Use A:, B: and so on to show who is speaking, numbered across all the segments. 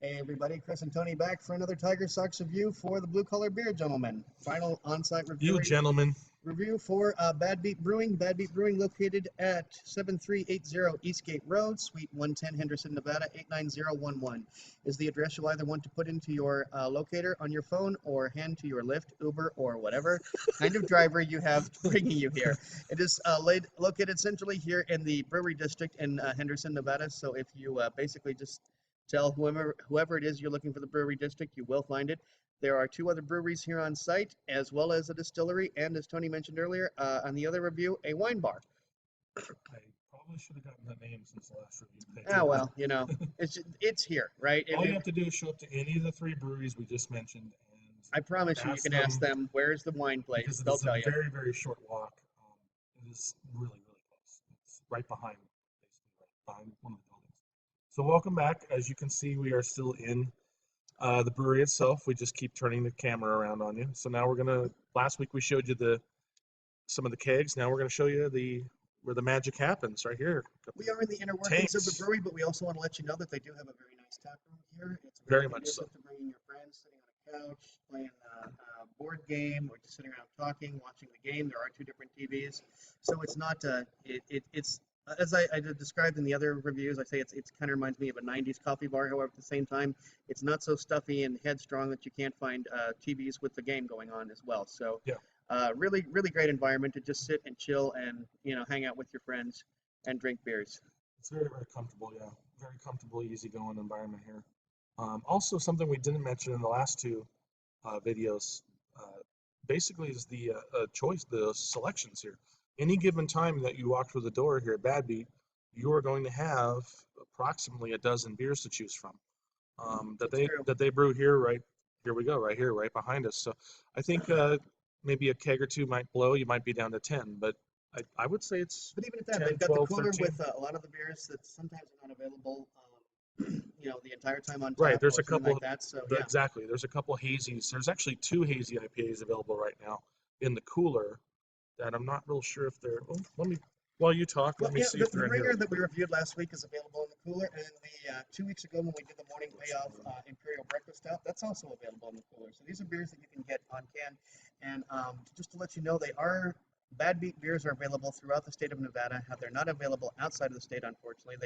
A: Hey everybody, Chris and Tony back for another Tiger Sox review for the Blue Collar Beer Gentleman. Final on-site
B: You gentlemen.
A: review for Bad Beat Brewing. Bad Beat Brewing located at 7380 Eastgate Road, Suite 110, Henderson, Nevada, 89011 is the address you'll either want to put into your locator on your phone or hand to your Lyft, Uber, or whatever kind of driver you have bringing you here. It is located centrally here in the Brewery District in Henderson, Nevada, so if you basically just tell whoever it is you're looking for the brewery district, you will find it. There are two other breweries here on site, as well as a distillery, and as Tony mentioned earlier, on the other review, a wine bar.
B: I probably should have gotten the name since the last review.
A: Ah, well, you know, it's here, right?
B: All you have to do is show up to any of the three breweries we just mentioned, and
A: I promise you can ask them, where's the wine place?
B: because
A: They'll
B: it's
A: tell
B: a
A: you.
B: very, very short walk. It is really, really close. It's right behind, basically right behind one of the buildings. So welcome back. As you can see, we are still in the brewery itself. We just keep turning the camera around on you. So now we're gonna. Last week we showed you some of the kegs. Now we're gonna show you where the magic happens right here.
A: We are in the inner workings of the brewery, but we also want to let you know that they do have a very nice tap room here. It's
B: very much so.
A: To bringing your friends, sitting on a couch, playing a board game, or just sitting around talking, watching the game. There are two different TVs, so it's not. It's as I described in the other reviews. I say it's kind of reminds me of a '90s coffee bar. However, at the same time, it's not so stuffy and headstrong that you can't find TVs with the game going on as well. So.
B: Yeah.
A: Really, really great environment to just sit and chill and hang out with your friends and drink beers.
B: It's very, very comfortable. Yeah, very comfortable, easygoing environment here. Also, something we didn't mention in the last two videos, basically, is the the selections here. Any given time that you walk through the door here at Bad Beat, you are going to have approximately a dozen beers to choose from that they brew here. Right here we go, right here, right behind us. So I think maybe a keg or two might blow. You might be down to 10, but I would say it's.
A: But even at that,
B: 10,
A: they've got
B: 12,
A: the cooler
B: 13.
A: with a lot of the beers that sometimes are not available, the entire time on tap.
B: Right, there's a couple
A: like that. So yeah.
B: Exactly. There's a couple hazies. There's actually two hazy IPAs available right now in the cooler that I'm not real sure if they're. Oh, while you talk, let me see if they're
A: the
B: in
A: ringer
B: here.
A: that we reviewed last week is available in the cooler, and the 2 weeks ago when we did the morning payoff Imperial Breakfast Stout, that's also available in the cooler. So these are beers that you can get on can, and just to let you know, Bad Beat beers are available throughout the state of Nevada. They're not available outside of the state, unfortunately.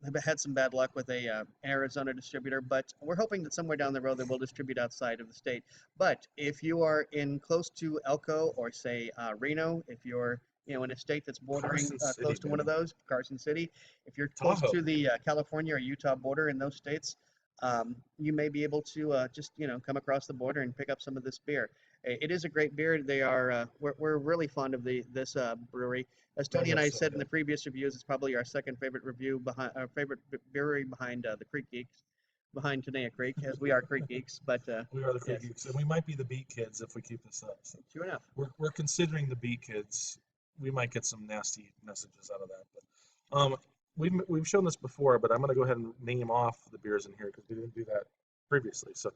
A: They've had some bad luck with a Arizona distributor, but we're hoping that somewhere down the road they will distribute outside of the state. But if you are close to Elko or say Reno, if you're in a state that's bordering close to one of those, Carson City, if you're close to the California or Utah border in those states, you may be able to just come across the border and pick up some of this beer. It is a great beer. We're really fond of this brewery. As Tony and I said in the previous reviews, it's probably our second favorite our favorite brewery behind the Creek Geeks, behind Tenaya Creek, as we are Creek Geeks. But
B: we are the Creek Geeks, and we might be the Beat Kids if we keep this up. So
A: true enough.
B: We're considering the Beat Kids. We might get some nasty messages out of that, but we've shown this before, but I'm going to go ahead and name off the beers in here because we didn't do that previously. So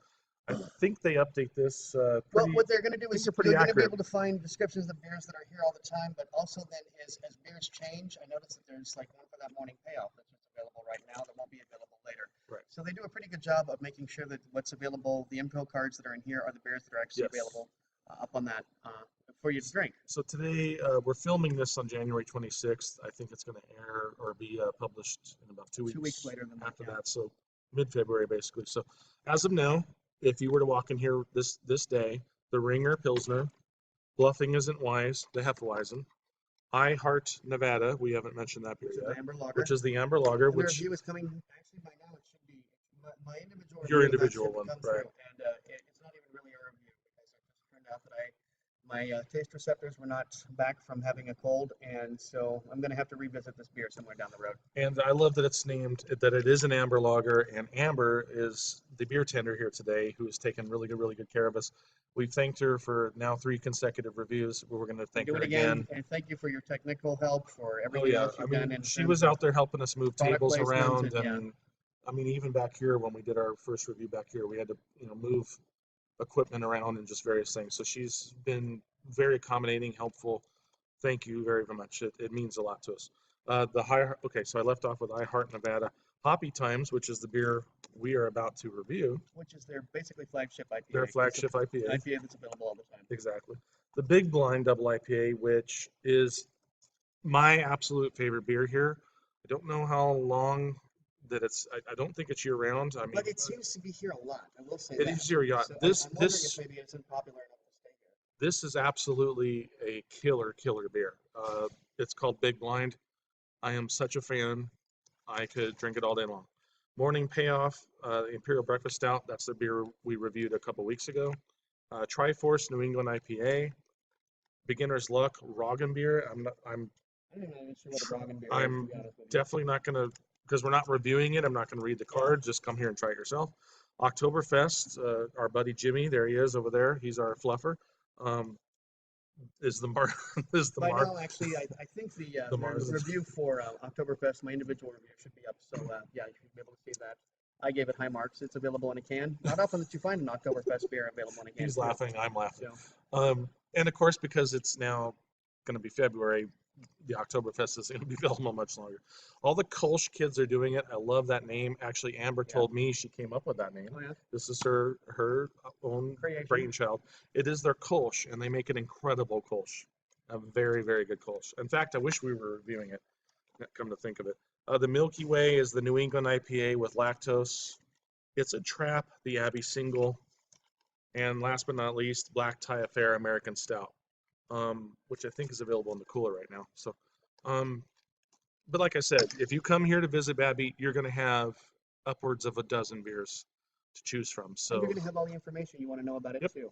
B: I think they update this.
A: Well, what they're going to do is you're going to be able to find descriptions of the beers that are here all the time, but also then as beers change, I noticed that there's like one for that morning payoff that's just available right now that won't be available later.
B: Right.
A: So they do a pretty good job of making sure that what's available, the info cards that are in here are the beers that are actually available up on that for you to drink.
B: So today we're filming this on January 26th. I think it's going to air or be published in about 2 weeks.
A: 2 weeks later than
B: after that, so mid-February basically. So as of now, if you were to walk in here this day, the Ringer Pilsner, Bluffing Isn't Wise, the Hefeweizen, I Heart Nevada, we haven't mentioned that beer yet, which is the Amber Lager.
A: The review is coming, actually by now it should be my individual review.
B: Your individual one, right.
A: And it's not even really a review because it just turned out that my taste receptors were not back from having a cold, and so I'm going to have to revisit this beer somewhere down the road.
B: And I love that it's named, that it is an Amber Lager, and Amber is the beer tender here today who has taken really good care of us. We've thanked her for now 3 consecutive reviews. We're going to thank her again.
A: And thank you for your technical help, for everything else you've done. And
B: she was out there helping us move tables around, and I mean, even back here when we did our first review back here, we had to move equipment around and just various things. So she's been very accommodating, helpful. Thank you very much. It means a lot to us. So I left off with I Heart Nevada. Hoppy Times, which is the beer we are about to review.
A: which is their basically flagship IPA.
B: Their
A: 'cause
B: flagship
A: it's an
B: IPA.
A: IPA that's available all the time.
B: Exactly. The Big Blind Double IPA, which is my absolute favorite beer here. I don't know how long that I don't think it's year round. I mean,
A: But it seems to be here a lot. I will say
B: it
A: that.
B: is your yacht.
A: So
B: This
A: I'm wondering
B: this
A: if maybe it's unpopular enough to stay here.
B: this is absolutely a killer beer. It's called Big Blind. I am such a fan. I could drink it all day long. Morning Payoff, Imperial Breakfast Stout. That's the beer we reviewed a couple weeks ago. Triforce New England IPA. Beginner's Luck Roggen beer.
A: I'm not even sure what a Broggen beer is, to
B: I'm
A: be honest with you.
B: definitely not gonna, because we're not reviewing it. I'm not gonna read the card. Just come here and try it yourself. Oktoberfest. Our buddy Jimmy, there he is over there. He's our fluffer. Um, is the mark is the
A: By
B: mark
A: now, actually, I think the
B: the Mars.
A: review for Oktoberfest, my individual review, should be up. So yeah, you should be able to see that. I gave it high marks. It's available in a can. Not often that you find an Oktoberfest beer available in a can.
B: He's
A: too.
B: laughing. I'm laughing.
A: So
B: And of course, because it's now going to be February, the Oktoberfest is going to be available much longer. All the Kolsch kids are doing it. I love that name. Actually, Amber
A: Yeah.
B: told me she came up with that name.
A: Oh, yeah?
B: This is her own
A: Creation.
B: brainchild. It is their Kolsch, and they make an incredible Kolsch. A very, very good Kolsch. In fact, I wish we were reviewing it, come to think of it. The Milky Way is the New England IPA with lactose. It's a trap, the Abbey Single. And last but not least, Black Tie Affair American Stout, which I think is available in the cooler right now. So, but like I said, if you come here to visit Bad Beat, you're going to have upwards of a dozen beers to choose from.
A: and
B: So,
A: you're going to have all the information you want to know about it
B: Yep.
A: too.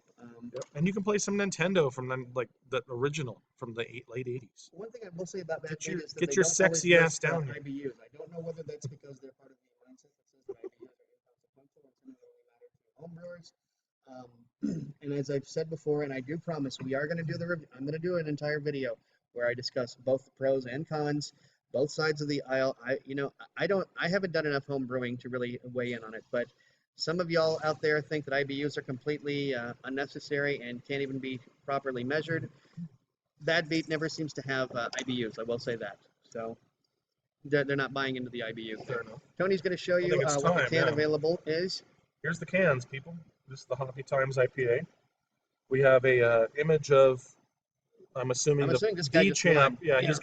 B: yep. And you can play some Nintendo from like the original from the late 80s.
A: One thing I will say about Bad
B: Get your-
A: Beat is that
B: get
A: they
B: your
A: don't
B: sexy
A: always
B: ass
A: list
B: down here.
A: IBUs. I don't know whether that's because they're part of the mindset that says that IBUs are inconsequential and something that only matter to homebrewers. And as I've said before, and I do promise, we are going to do the review. I'm going to do an entire video where I discuss both the pros and cons, both sides of the aisle. I haven't done enough home brewing to really weigh in on it, but some of y'all out there think that IBUs are completely unnecessary and can't even be properly measured. Bad Beat never seems to have IBUs. I will say that. So they're not buying into the IBU.
B: Fair enough.
A: Tony's going to show you
B: think it's
A: what the
B: time,
A: can
B: yeah.
A: available is.
B: Here's the cans, people. This is the Hoppy Times IPA. We have a image of, I'm assuming
A: this guy
B: the
A: just
B: champ.
A: lied.
B: Yeah, he's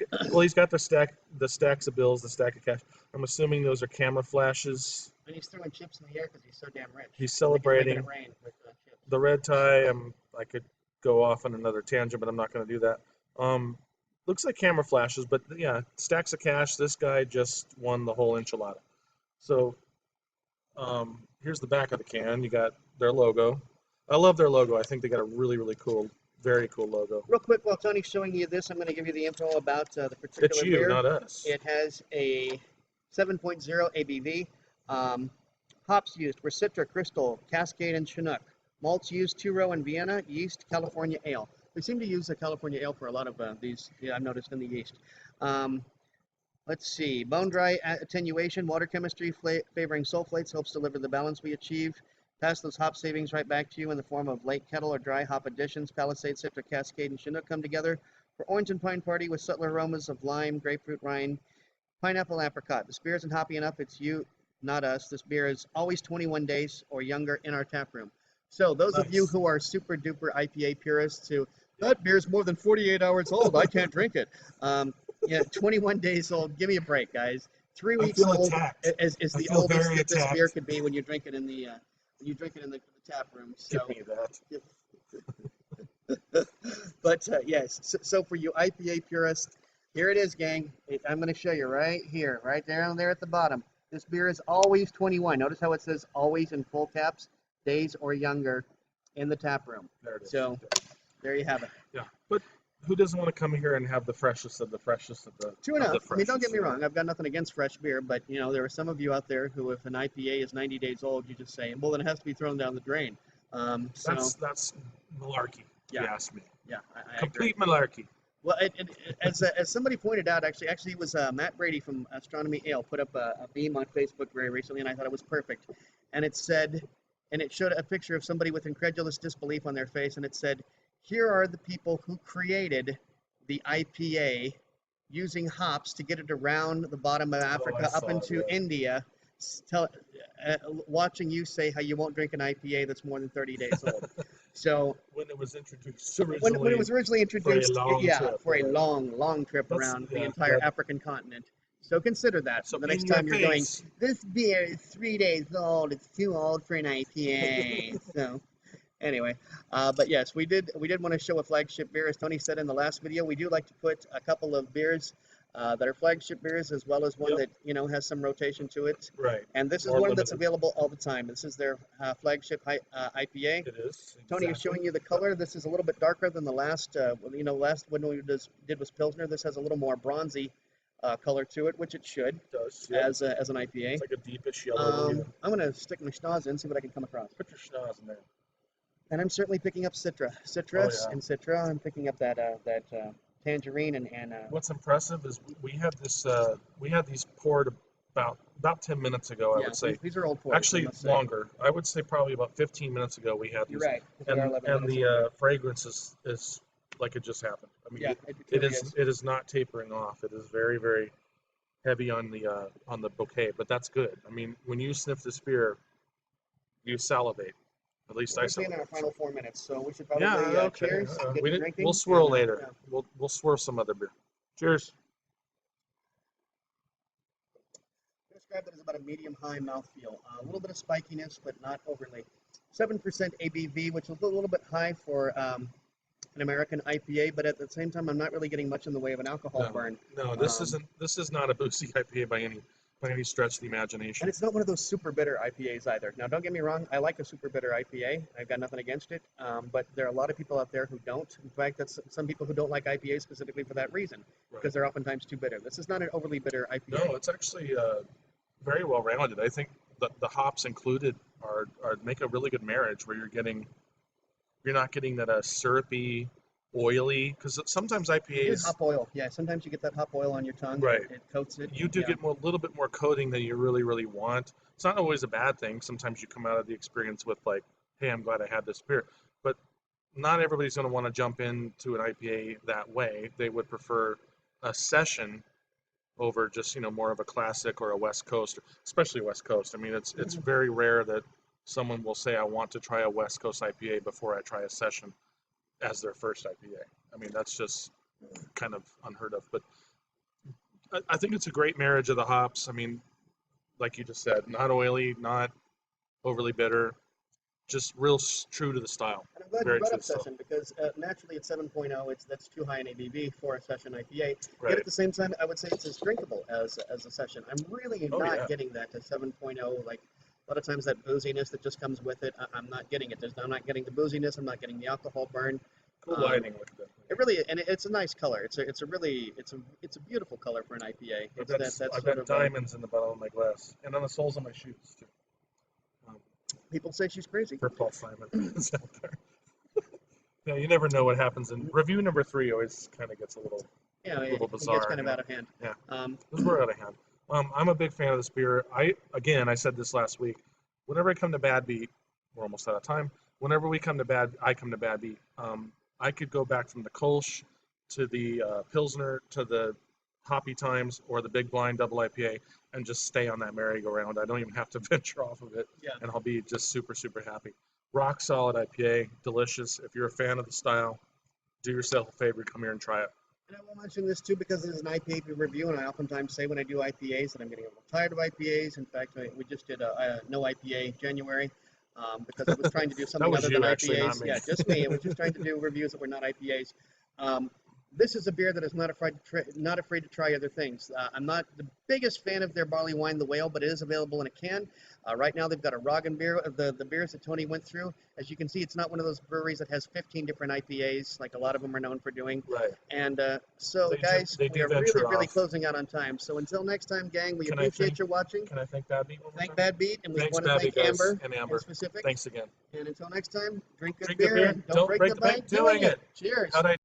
B: got the stacks of bills, the stack of cash. I'm assuming those are camera flashes.
A: And he's throwing chips in the air because he's so damn rich.
B: He's
A: Making
B: celebrating.
A: it rain with chips.
B: The red tie, I could go off on another tangent, but I'm not going to do that. Looks like camera flashes, but yeah, stacks of cash. This guy just won the whole enchilada. So here's the back of the can. You got their logo. I love their logo. I think they got a really, really cool, very cool logo.
A: Real quick, while Tony's showing you this, I'm going to give you the info about the particular
B: It's you,
A: beer.
B: not us.
A: It has a 7.0 ABV. Hops used were Citra, Crystal, Cascade, and Chinook. Malts used 2-row and Vienna. Yeast, California Ale. We seem to use the California Ale for a lot of these. Yeah, I've noticed in the yeast. Let's see. Bone dry attenuation, water chemistry favoring sulfates helps deliver the balance we achieve. Pass those hop savings right back to you in the form of late kettle or dry hop additions. Palisade, Citra, Cascade, and Chinook come together for orange and pine party with subtler aromas of lime, grapefruit, rind, pineapple, apricot. This beer isn't hoppy enough. It's you, not us. This beer is always 21 days or younger in our tap room. So those of you
B: Nice.
A: who are super duper IPA purists who, that beer's more than 48 hours old, I can't drink it. Yeah, 21 days old. Give me a break, guys. 3 weeks
B: feel
A: old
B: attacked.
A: is
B: I
A: the
B: feel
A: oldest
B: very
A: that this
B: attacked.
A: beer could be when you drink it in the tap room. So,
B: Give me that.
A: but yes. So for you IPA purists, here it is, gang. I'm going to show you right here, right down there at the bottom. This beer is always 21. Notice how it says always in full caps, days or younger, in the tap room.
B: There it is.
A: So there you have it.
B: Yeah, but who doesn't want to come here and have the freshest of the freshest of the?
A: True enough.
B: The
A: I mean, don't get me
B: freshest,
A: wrong. I've got nothing against fresh beer, but there are some of you out there who, if an IPA is 90 days old, you just say, well, then it has to be thrown down the drain.
B: That's malarkey.
A: Yeah.
B: If you ask me.
A: Yeah, I agree.
B: Complete malarkey.
A: Well, as somebody pointed out, actually it was Matt Brady from Astronomy Ale put up a meme on Facebook very recently, and I thought it was perfect. And it showed a picture of somebody with incredulous disbelief on their face, and it said, "Here are the people who created the IPA using hops to get it around the bottom of Africa up into India, watching you say how you won't drink an IPA that's more than 30 days old. So
B: When it was introduced
A: when it
B: originally
A: was originally
B: for a
A: introduced,
B: long
A: yeah,
B: trip.
A: for a
B: Yeah.
A: long trip
B: That's,
A: around the
B: yeah,
A: entire
B: that,
A: African continent. So consider that
B: so
A: the
B: in
A: next
B: your
A: time you're going,
B: face.
A: this beer is 3 days old. It's too old for an IPA. So anyway, but yes, we did want to show a flagship beer. As Tony said in the last video, we do like to put a couple of beers that are flagship beers, as well as one
B: Yep.
A: that has some rotation to it.
B: Right.
A: And this is
B: More
A: one that's
B: limited.
A: available all the time. This is their flagship IPA.
B: It is.
A: Tony is
B: Exactly.
A: showing you the color. This is a little bit darker than the last. Last one we did was Pilsner. This has a little more bronzy color to it, which it should
B: It does. Yep.
A: as an IPA.
B: It's like a deepish yellow. Yeah.
A: I'm gonna stick my schnoz in, see what I can come across.
B: Put your schnoz in there.
A: And I'm certainly picking up
B: Oh,
A: citrus,
B: yeah.
A: and citra. I'm picking up that tangerine and
B: What's impressive is we had this. We had these poured about 10 minutes ago. I
A: yeah,
B: would say.
A: these are old pours. I
B: Actually,
A: must say.
B: longer. I would say probably about 15 minutes ago we had
A: You're
B: these.
A: right. 'Cause they are 11
B: And
A: minutes
B: the
A: old.
B: fragrance is like it just happened. I mean,
A: Yeah,
B: it
A: truly
B: is. It is not tapering off. It is very, very heavy on the bouquet, but that's good. I mean, when you sniff this beer, you salivate. At least I
A: We're in our
B: salivate.
A: final 4 minutes, so we should probably
B: Yeah. Okay.
A: cheers. Get
B: We
A: to
B: didn't.
A: drinking.
B: We'll swirl
A: And,
B: later.
A: yeah.
B: We'll swirl some other beer. Cheers.
A: I describe it as about a medium-high mouthfeel. A little bit of spikiness, but not overly. 7% ABV, which is a little bit high for an American IPA, but at the same time, I'm not really getting much in the way of an alcohol burn.
B: No. This is not a boozy IPA by any stretch of the imagination.
A: And it's not one of those super bitter IPAs either. Now, don't get me wrong, I like a super bitter IPA. I've got nothing against it. But there are a lot of people out there who don't. In fact, that's some people who don't like IPAs specifically for that reason, because they're oftentimes too bitter. This is not an overly bitter IPA.
B: No, it's actually very well rounded. I think the hops included are make a really good marriage where you're not getting that syrupy, oily, because sometimes
A: You get
B: IPAs.
A: hop oil. Yeah, sometimes you get that hop oil on your tongue.
B: Right.
A: It coats it.
B: You do
A: Yeah.
B: get a little bit more coating than you really, really want. It's not always a bad thing. Sometimes you come out of the experience with like, hey, I'm glad I had this beer. But not everybody's going to want to jump into an IPA that way. They would prefer a session over just more of a classic or a West Coast, especially West Coast. I mean, it's very rare that someone will say, I want to try a West Coast IPA before I try a session as their first IPA. I mean, that's just kind of unheard of. But I think it's a great marriage of the hops. I mean, like you just said, not oily, not overly bitter, just real true to the style.
A: And I'm glad
B: Very
A: you brought
B: true
A: up
B: to the style.
A: session, because naturally at 7.0, that's too high an ABV for a session IPA.
B: Right.
A: Yet at the same time, I would say it's as drinkable as a session. I'm really
B: Oh,
A: not
B: yeah.
A: getting that to 7.0. Like a lot of times that booziness that just comes with it, I'm not getting it. I'm not getting the booziness. I'm not getting the alcohol burn.
B: Cool lighting. Look at that.
A: It really, and it's a nice color. It's a beautiful color for an IPA.
B: I've got diamonds in the bottom of my glass and on the soles of my shoes too.
A: People say she's crazy.
B: For Paul Simon is out there. Yeah, you never know what happens. In review number 3 always kind of gets a little bizarre.
A: It gets kind of out of hand.
B: Yeah, those were out of hand. I'm a big fan of this beer. I said this last week. Whenever I come to Bad Beat, we're almost out of time. Whenever I come to Bad Beat. I could go back from the Kolsch to the Pilsner to the Hoppy Times or the Big Blind Double IPA and just stay on that merry-go-round. I don't even have to venture off of it, and I'll be just super, super happy. Rock solid IPA, delicious. If you're a fan of the style, do yourself a favor, come here and try it.
A: And I will mention this too because it is an IPA review, and I oftentimes say when I do IPAs that I'm getting a little tired of IPAs. In fact, we just did a no IPA January because I was trying to do something
B: was
A: other
B: you,
A: than
B: actually,
A: IPAs.
B: not me.
A: Yeah, just me. I was just trying to do reviews that were not IPAs. This is a beer that is not afraid to try other things. I'm not the biggest fan of their barley wine, the Whale, but it is available in a can. Right now, they've got a Roggen beer, the beers that Tony went through. As you can see, it's not one of those breweries that has 15 different IPAs, like a lot of them are known for doing.
B: Right.
A: And so, guys, we are really closing out on time. So until next time, gang, we appreciate your watching.
B: Can I thank Bad Beat one more
A: Thank
B: time?
A: Bad Beat, and we
B: Thanks,
A: want to
B: Bad
A: thank
B: Beat,
A: Amber
B: and Amber.
A: in specific.
B: Thanks again.
A: And until next time, drink good
B: Drink
A: beer,
B: good beer.
A: and don't break the bank doing it. Cheers.
B: How'd I